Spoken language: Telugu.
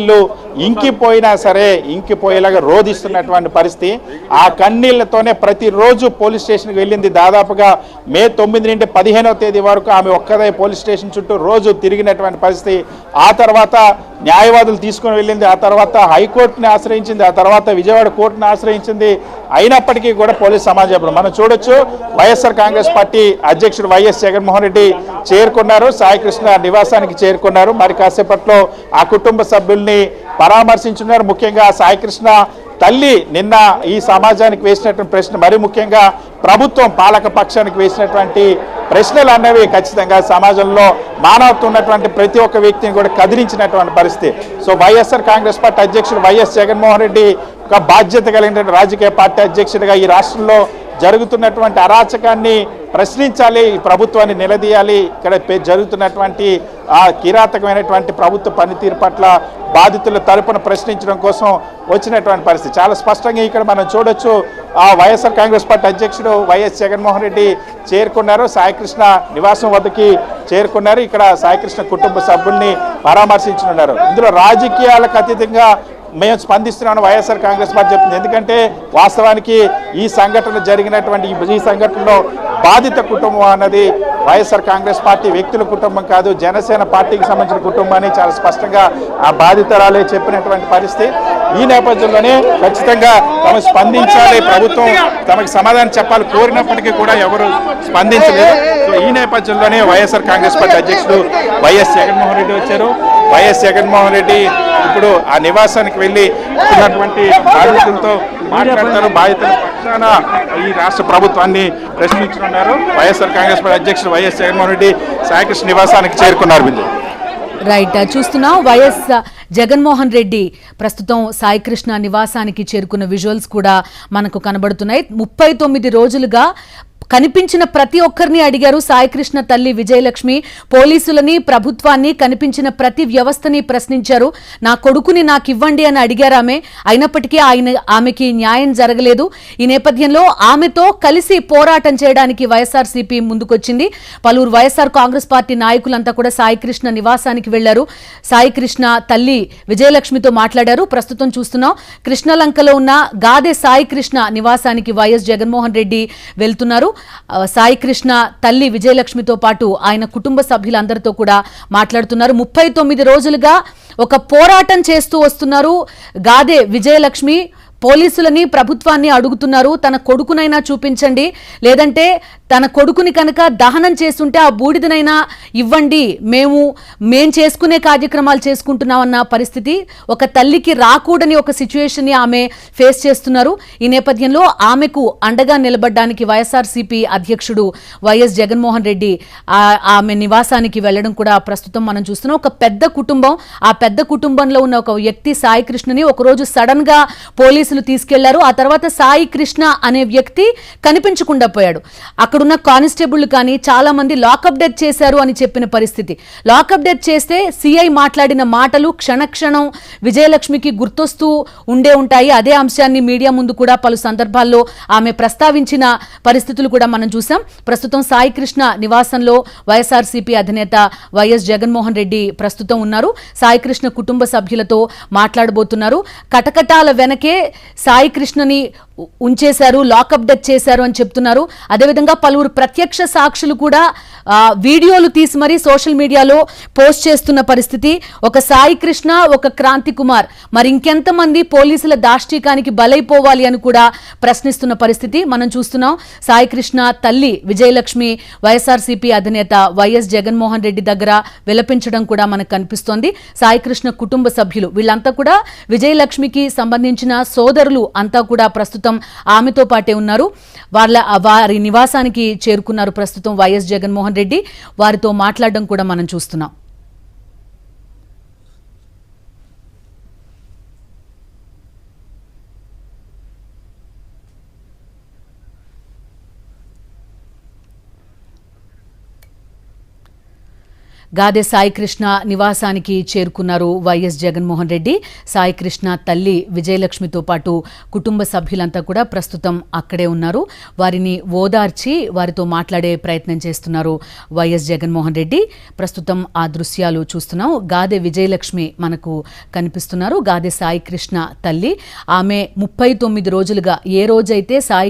ఇల్లు ఇంకిపోయినా సరే ఇంకిపోయేలాగా రోధిస్తున్నటువంటి పరిస్థితి. ఆ కన్నీళ్లతోనే ప్రతిరోజు పోలీస్ స్టేషన్కి వెళ్ళింది. దాదాపుగా మే 9 నుండి 15వ తేదీ వరకు ఆమె ఒక్కదే పోలీస్ స్టేషన్ చుట్టూ రోజు తిరిగినటువంటి పరిస్థితి. ఆ తర్వాత న్యాయవాదులు తీసుకుని వెళ్ళింది, ఆ తర్వాత హైకోర్టుని ఆశ్రయించింది, ఆ తర్వాత విజయవాడ కోర్టుని ఆశ్రయించింది. అయినప్పటికీ కూడా పోలీస్ సమాజంలో మనం చూడొచ్చు, వైఎస్ఆర్ కాంగ్రెస్ పార్టీ అధ్యక్షుడు వైఎస్ జగన్మోహన్ రెడ్డి చేరుకున్నారు, సాయికృష్ణ నివాసానికి చేరుకున్నారు. మరి కాసేపట్లో ఆ కుటుంబ సభ్యుల్ని పరామర్శించున్నారు. ముఖ్యంగా సాయికృష్ణ తల్లి నిన్న ఈ సమాజానికి వేసినటువంటి ప్రశ్న, మరి ముఖ్యంగా ప్రభుత్వం పాలక పక్షానికి వేసినటువంటి ప్రశ్నలు అన్నవి ఖచ్చితంగా సమాజంలో మానవత్వం ఉన్నటువంటి ప్రతి ఒక్క వ్యక్తిని కూడా కదిలించినటువంటి పరిస్థితి. సో వైఎస్ఆర్ కాంగ్రెస్ పార్టీ అధ్యక్షుడు వైఎస్ జగన్మోహన్ రెడ్డి ఒక బాధ్యత కలిగిన రాజకీయ పార్టీ అధ్యక్షుడిగా ఈ రాష్ట్రంలో జరుగుతున్నటువంటి అరాచకాన్ని ప్రశ్నించాలి, ఈ ప్రభుత్వాన్ని నిలదీయాలి. ఇక్కడ జరుగుతున్నటువంటి ఆ కిరాతకమైనటువంటి ప్రభుత్వ పనితీరు పట్ల బాధితుల తరపున ప్రశ్నించడం కోసం వచ్చినటువంటి పరిస్థితి చాలా స్పష్టంగా ఇక్కడ మనం చూడొచ్చు. ఆ వైఎస్ఆర్ కాంగ్రెస్ పార్టీ అధ్యక్షుడు వైఎస్ జగన్మోహన్ రెడ్డి చేరుకున్నారు, సాయికృష్ణ నివాసం వద్దకి చేరుకున్నారు. ఇక్కడ సాయికృష్ణ కుటుంబ సభ్యుల్ని పరామర్శించనున్నారు. ఇందులో రాజకీయాలకు అతీతంగా మేము స్పందిస్తున్నామని వైఎస్ఆర్ కాంగ్రెస్ పార్టీ చెప్తుంది. ఎందుకంటే వాస్తవానికి ఈ సంఘటన జరిగినటువంటి ఈ సంఘటనలో బాధిత కుటుంబం అన్నది వైఎస్ఆర్ కాంగ్రెస్ పార్టీ వ్యక్తుల కుటుంబం కాదు, జనసేన పార్టీకి సంబంధించిన కుటుంబాన్ని చాలా స్పష్టంగా ఆ బాధితురాలే చెప్పినటువంటి పరిస్థితి. ఈ నేపథ్యంలోనే ఖచ్చితంగా తమ స్పందించాలి, ప్రభుత్వం తమకు సమాధానం చెప్పాలి కోరినప్పటికీ కూడా ఎవరు స్పందించలేదు. సో ఈ నేపథ్యంలోనే వైఎస్ఆర్ కాంగ్రెస్ పార్టీ అధ్యక్షుడు వైఎస్ జగన్మోహన్ రెడ్డి వచ్చారు. వైఎస్ జగన్మోహన్ రెడ్డి ఇప్పుడు ఆ నివాసానికి వెళ్ళి ఉన్నటువంటి బాధితులతో మాట్లాడతారు. బాధితుల పక్షాన ఈ రాష్ట్ర ప్రభుత్వాన్ని ప్రశ్నించనున్నారు. వైఎస్ఆర్ కాంగ్రెస్ పార్టీ అధ్యక్షుడు వైఎస్ జగన్మోహన్ రెడ్డి సాయికృష్ణ నివాసానికి చేరుకున్నారు. రైట్, చూస్తున్నాం వైఎస్ జగన్మోహన్ రెడ్డి ప్రస్తుతం సాయికృష్ణ నివాసానికి చేరుకున్న విజువల్స్ కూడా మనకు కనబడుతున్నాయి. 39 రోజులుగా కనిపించిన ప్రతి ఒక్కరిని అడిగారు సాయికృష్ణ తల్లి విజయలక్ష్మి. పోలీసులని, ప్రభుత్వాన్ని, కనిపించిన ప్రతి వ్యవస్థని ప్రశ్నించారు. నా కొడుకుని నాకు ఇవ్వండి అని అడిగారు ఆమె. అయినప్పటికీ ఆమెకి న్యాయం జరగలేదు. ఈ నేపథ్యంలో ఆమెతో కలిసి పోరాటం చేయడానికి వైఎస్ఆర్సీపీ ముందుకొచ్చింది. పలువురు వైఎస్ఆర్ కాంగ్రెస్ పార్టీ నాయకులంతా కూడా సాయికృష్ణ నివాసానికి వెళ్లారు. సాయికృష్ణ తల్లి విజయలక్ష్మితో మాట్లాడారు. ప్రస్తుతం చూస్తున్నాం కృష్ణలంకలో ఉన్న గాదె సాయికృష్ణ నివాసానికి వైఎస్ జగన్మోహన్ రెడ్డి వెళ్తున్నారు. సాయికృష్ణ తల్లి విజయలక్ష్మితో పాటు ఆయన కుటుంబ సభ్యులందరితో కూడా మాట్లాడుతున్నారు. 39 రోజులుగా ఒక పోరాటం చేస్తూ వస్తున్నారు గాదె విజయలక్ష్మి. పోలీసులని, ప్రభుత్వాన్ని అడుగుతున్నారు, తన కొడుకునైనా చూపించండి, లేదంటే తన కొడుకుని కనుక దహనం చేస్తుంటే ఆ బూడిదనైనా ఇవ్వండి, మేం చేసుకునే కార్యక్రమాలు చేసుకుంటున్నామన్న పరిస్థితి ఒక తల్లికి రాకూడని ఒక సిచ్యువేషన్ని ఆమె ఫేస్ చేస్తున్నారు. ఈ నేపథ్యంలో ఆమెకు అండగా నిలబడడానికి వైఎస్ఆర్సీపీ అధ్యక్షుడు వైఎస్ జగన్మోహన్ రెడ్డి ఆమె నివాసానికి వెళ్లడం కూడా ప్రస్తుతం మనం చూస్తున్నాం. ఒక పెద్ద కుటుంబం, ఆ పెద్ద కుటుంబంలో ఉన్న ఒక వ్యక్తి సాయికృష్ణని ఒకరోజు సడన్ గా పోలీసులు తీసుకెళ్లారు. ఆ తర్వాత సాయికృష్ణ అనే వ్యక్తి కనిపించకుండా పోయాడు. అక్కడున్న కానిస్టేబుల్ కానీ చాలా మంది లాకప్ డెత్ చేశారు అని చెప్పిన పరిస్థితి. లాకప్ డెత్ చేస్తే సిఐ మాట్లాడిన మాటలు క్షణక్షణం విజయలక్ష్మికి గుర్తొస్తూ ఉంటాయి. అదే అంశాన్ని మీడియా ముందు కూడా పలు సందర్భాల్లో ఆమె ప్రస్తావించిన పరిస్థితులు కూడా మనం చూసాం. ప్రస్తుతం సాయికృష్ణ నివాసంలో వైఎస్ఆర్సీపీ అధినేత వైఎస్ జగన్మోహన్ రెడ్డి ప్రస్తుతం ఉన్నారు. సాయికృష్ణ కుటుంబ సభ్యులతో మాట్లాడబోతున్నారు. కటకటాల వెనకే సాయికృష్ణని ఉంచేశారు, లాకప్ డెత్ చేశారు అని చెప్తున్నారు. అదేవిధంగా పలువురు ప్రత్యక్ష సాక్షులు కూడా వీడియోలు తీసి మరీ సోషల్ మీడియాలో పోస్ట్ చేస్తున్న పరిస్థితి. ఒక సాయికృష్ణ, ఒక క్రాంతి కుమార్, మరి ఇంకెంతమంది పోలీసుల దాష్టీకానికి బలైపోవాలి అని కూడా ప్రశ్నిస్తున్న పరిస్థితి మనం చూస్తున్నాం. సాయికృష్ణ తల్లి విజయలక్ష్మి వైఎస్ఆర్సీపీ అధినేత వైఎస్ జగన్మోహన్ రెడ్డి దగ్గర విలపించడం కూడా మనకు కనిపిస్తోంది. సాయికృష్ణ కుటుంబ సభ్యులు వీళ్ళంతా కూడా విజయలక్ష్మికి సంబంధించిన సోదరులు అంతా కూడా ప్రస్తుతం ఆమెతో పాటే ఉన్నారు. వారి నివాసానికి చేరుకున్నారు ప్రస్తుతం వైఎస్ జగన్మోహన్ రెడ్డి. వారితో మాట్లాడడం కూడా మనం చూస్తున్నాం. గాదె సాయికృష్ణ నివాసానికి చేరుకున్నారు వైఎస్ జగన్మోహన్ రెడ్డి. సాయికృష్ణ తల్లి విజయలక్ష్మితో పాటు కుటుంబ సభ్యులంతా కూడా ప్రస్తుతం అక్కడే ఉన్నారు. వారిని ఓదార్చి వారితో మాట్లాడే ప్రయత్నం చేస్తున్నారు వైఎస్ జగన్మోహన్ రెడ్డి. ప్రస్తుతం ఆ దృశ్యాలు చూస్తున్నాం. గాదె విజయలక్ష్మి మనకు కనిపిస్తున్నారు. గాదె సాయికృష్ణ తల్లి. ఆమె 39 రోజులుగా ఏ రోజైతే సాయి